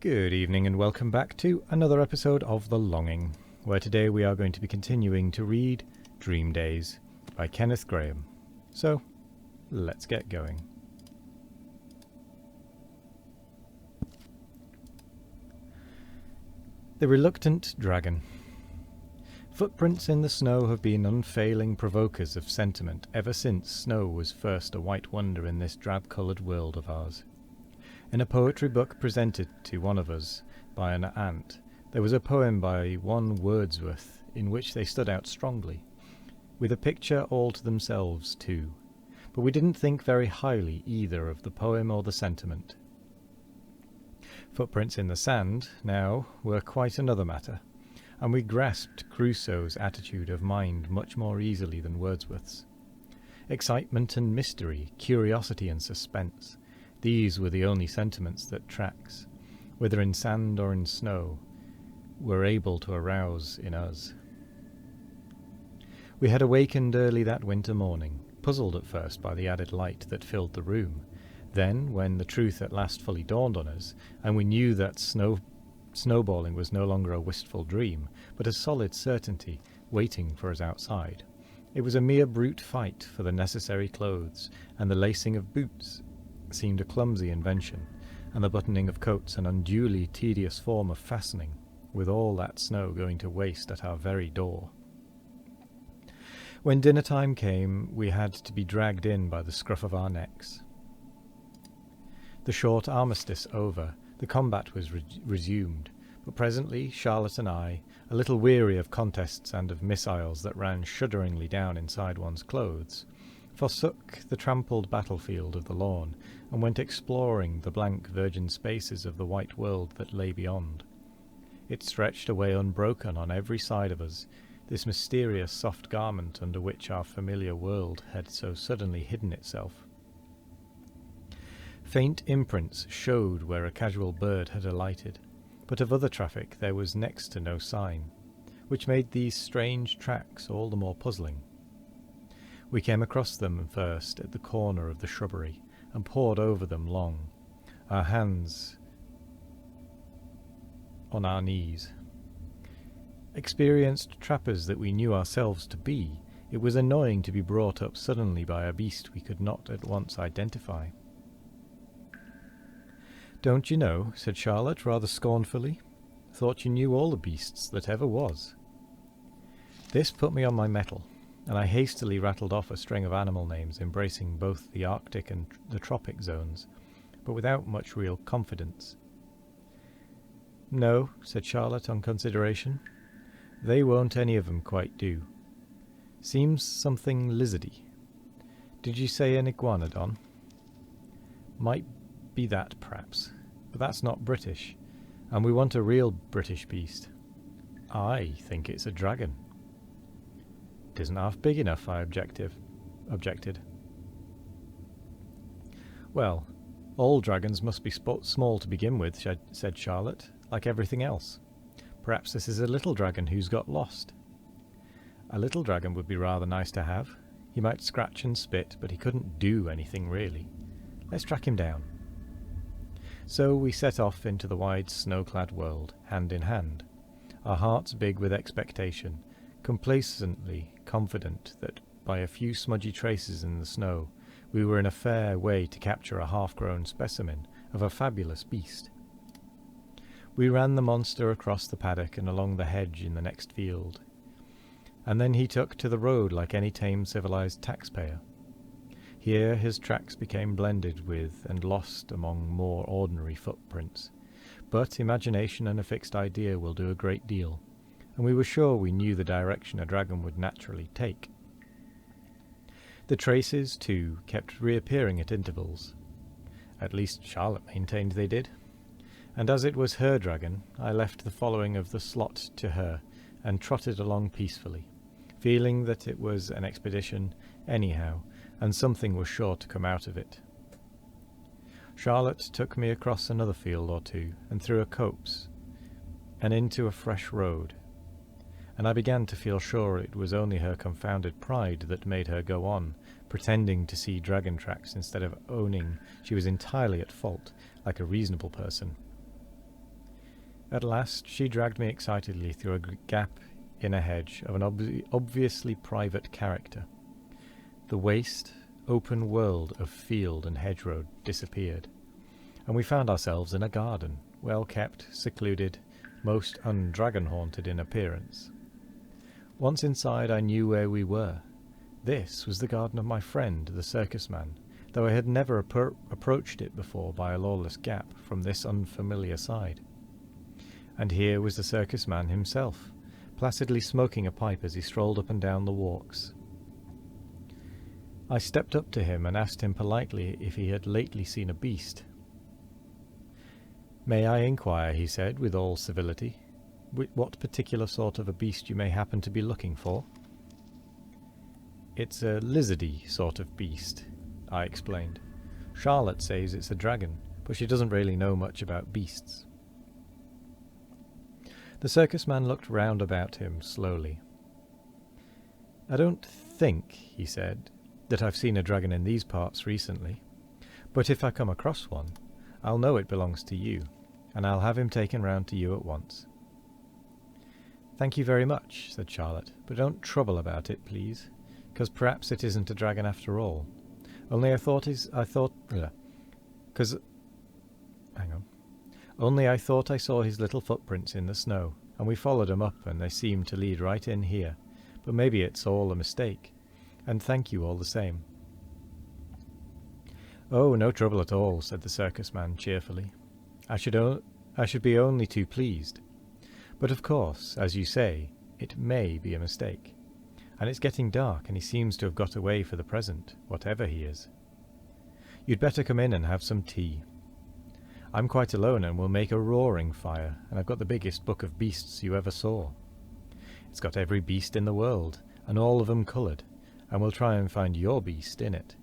Good evening and welcome back to another episode of The Longing, where today we are going to be continuing to read Dream Days by Kenneth Grahame. So, let's get going. The Reluctant Dragon. Footprints in the snow have been unfailing provokers of sentiment ever since snow was first a white wonder in this drab-coloured world of ours. In a poetry book presented to one of us by an aunt, there was a poem by one Wordsworth in which they stood out strongly, with a picture all to themselves too, but we didn't think very highly either of the poem or the sentiment. Footprints in the sand, now, were quite another matter, and we grasped Crusoe's attitude of mind much more easily than Wordsworth's. Excitement and mystery, curiosity and suspense, these were the only sentiments that tracks, whether in sand or in snow, were able to arouse in us. We had awakened early that winter morning, puzzled at first by the added light that filled the room. Then, when the truth at last fully dawned on us, and we knew that snowballing was no longer a wistful dream, but a solid certainty waiting for us outside, it was a mere brute fight for the necessary clothes, and the lacing of boots seemed a clumsy invention, and the buttoning of coats an unduly tedious form of fastening, with all that snow going to waste at our very door. When dinner time came, we had to be dragged in by the scruff of our necks. The short armistice over, the combat was resumed, but presently Charlotte and I, a little weary of contests and of missiles that ran shudderingly down inside one's clothes, forsook the trampled battlefield of the lawn and went exploring the blank virgin spaces of the white world that lay beyond. It stretched away unbroken on every side of us, this mysterious soft garment under which our familiar world had so suddenly hidden itself. Faint imprints showed where a casual bird had alighted, but of other traffic there was next to no sign, which made these strange tracks all the more puzzling. We came across them first at the corner of the shrubbery, and pored over them long, our hands on our knees. Experienced trappers that we knew ourselves to be, it was annoying to be brought up suddenly by a beast we could not at once identify. "Don't you know," said Charlotte rather scornfully. "Thought you knew all the beasts that ever was." This put me on my mettle, and I hastily rattled off a string of animal names embracing both the Arctic and the tropic zones, but without much real confidence. "No," said Charlotte on consideration. "They won't any of 'em quite do. Seems something lizardy. Did you say an iguanodon?" "Might be that, perhaps, but that's not British, and we want a real British beast." "I think it's a dragon." "'Tisn't half big enough," I objected. "Well, all dragons must be small to begin with," said Charlotte, "like everything else. Perhaps this is a little dragon who's got lost." "A little dragon would be rather nice to have. He might scratch and spit, but he couldn't do anything really. Let's track him down." So we set off into the wide snow-clad world, hand in hand, our hearts big with expectation, complacently confident that by a few smudgy traces in the snow we were in a fair way to capture a half-grown specimen of a fabulous beast. We ran the monster across the paddock and along the hedge in the next field, and then he took to the road like any tame civilized taxpayer. Here his tracks became blended with and lost among more ordinary footprints, but imagination and a fixed idea will do a great deal, and we were sure we knew the direction a dragon would naturally take. The traces, too, kept reappearing at intervals. At least Charlotte maintained they did, and as it was her dragon, I left the following of the slot to her, and trotted along peacefully, feeling that it was an expedition anyhow, and something was sure to come out of it. Charlotte took me across another field or two, and through a copse, and into a fresh road, and I began to feel sure it was only her confounded pride that made her go on, pretending to see dragon tracks instead of owning she was entirely at fault, like a reasonable person. At last she dragged me excitedly through a gap in a hedge of an obviously private character. The waste, open world of field and hedgerow disappeared, and we found ourselves in a garden, well kept, secluded, most undragon-haunted in appearance. Once inside I knew where we were. This was the garden of my friend, the circus man, though I had never approached it before by a lawless gap from this unfamiliar side. And here was the circus man himself, placidly smoking a pipe as he strolled up and down the walks. I stepped up to him and asked him politely if he had lately seen a beast. "May I inquire," he said, with all civility, "what particular sort of a beast you may happen to be looking for?" "It's a lizardy sort of beast," I explained. "Charlotte says it's a dragon, but she doesn't really know much about beasts." The circus man looked round about him slowly. "I don't think," he said, "that I've seen a dragon in these parts recently, but if I come across one, I'll know it belongs to you, and I'll have him taken round to you at once." "Thank you very much," said Charlotte, "but don't trouble about it, please, because perhaps it isn't a dragon after all. Only I thought I saw his little footprints in the snow, and we followed 'em up, and they seemed to lead right in here. But maybe it's all a mistake, and thank you all the same." "Oh, no trouble at all," said the circus man cheerfully. I should be only too pleased. But of course, as you say, it may be a mistake. And it's getting dark, and he seems to have got away for the present, whatever he is. You'd better come in and have some tea. I'm quite alone and will make a roaring fire, and I've got the biggest book of beasts you ever saw. It's got every beast in the world, and all of 'em coloured, and we'll try and find your beast in it.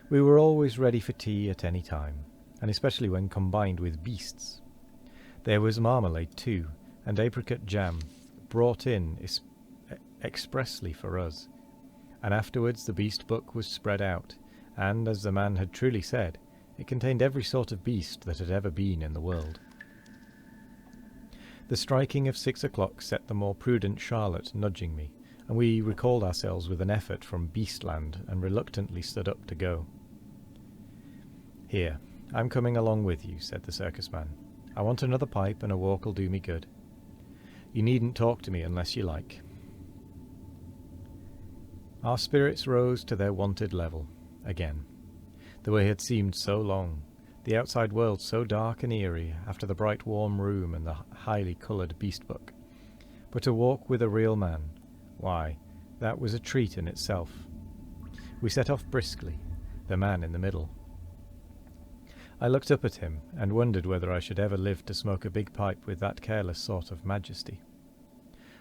We were always ready for tea at any time, and especially when combined with beasts. There was marmalade too, and apricot jam, brought in expressly for us, and afterwards the beast book was spread out, and, as the man had truly said, it contained every sort of beast that had ever been in the world. The striking of 6 o'clock set the more prudent Charlotte nudging me, and we recalled ourselves with an effort from Beastland and reluctantly stood up to go. "Here, I'm coming along with you," said the circus man. "I want another pipe, and a walk'll do me good. You needn't talk to me unless you like." Our spirits rose to their wonted level, again. The way had seemed so long, the outside world so dark and eerie after the bright warm room and the highly coloured beast book. But to walk with a real man, why, that was a treat in itself. We set off briskly, the man in the middle. I looked up at him and wondered whether I should ever live to smoke a big pipe with that careless sort of majesty.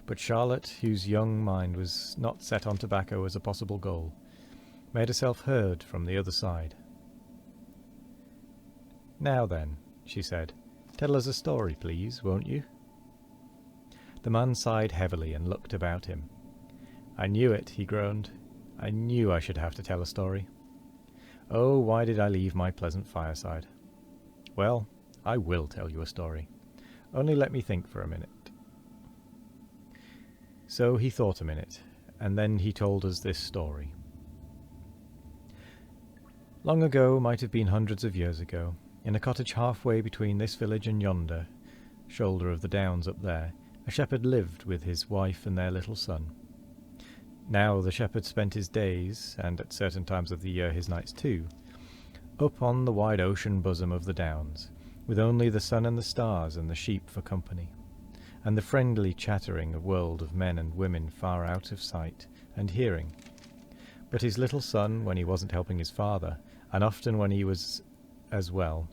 But Charlotte, whose young mind was not set on tobacco as a possible goal, made herself heard from the other side. "Now then," she said, "tell us a story, please, won't you?" The man sighed heavily and looked about him. "I knew it," he groaned. "I knew I should have to tell a story. Oh, why did I leave my pleasant fireside? Well, I will tell you a story. Only let me think for a minute." So he thought a minute, and then he told us this story. Long ago, might have been hundreds of years ago, in a cottage halfway between this village and yonder shoulder of the downs up there, a shepherd lived with his wife and their little son. Now the shepherd spent his days, and at certain times of the year his nights too, up on the wide ocean bosom of the downs, with only the sun and the stars and the sheep for company, and the friendly chattering world of men and women far out of sight and hearing. But his little son, when he wasn't helping his father, and often when he was as well,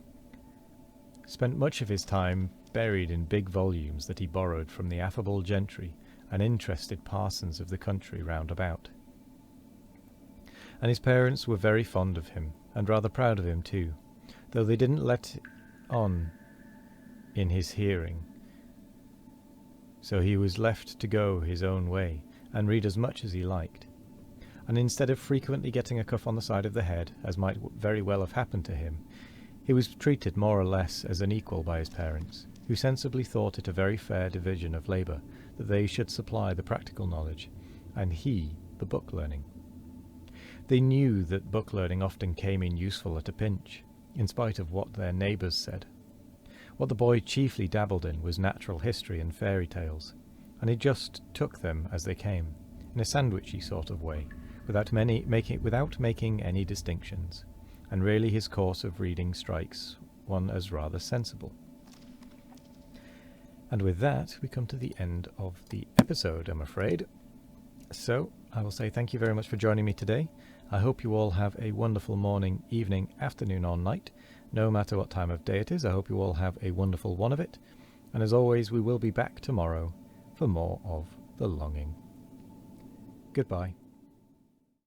spent much of his time buried in big volumes that he borrowed from the affable gentry and interested parsons of the country round about. And his parents were very fond of him, and rather proud of him too, though they didn't let on in his hearing. So he was left to go his own way, and read as much as he liked. And instead of frequently getting a cuff on the side of the head, as might very well have happened to him, he was treated more or less as an equal by his parents, who sensibly thought it a very fair division of labour that they should supply the practical knowledge, and he the book learning. They knew that book learning often came in useful at a pinch, in spite of what their neighbours said. What the boy chiefly dabbled in was natural history and fairy tales, and he just took them as they came, in a sandwichy sort of way, without making any distinctions, and really his course of reading strikes one as rather sensible. And with that, we come to the end of the episode, I'm afraid. So, I will say thank you very much for joining me today. I hope you all have a wonderful morning, evening, afternoon or night. No matter what time of day it is, I hope you all have a wonderful one of it. And as always, we will be back tomorrow for more of The Longing. Goodbye.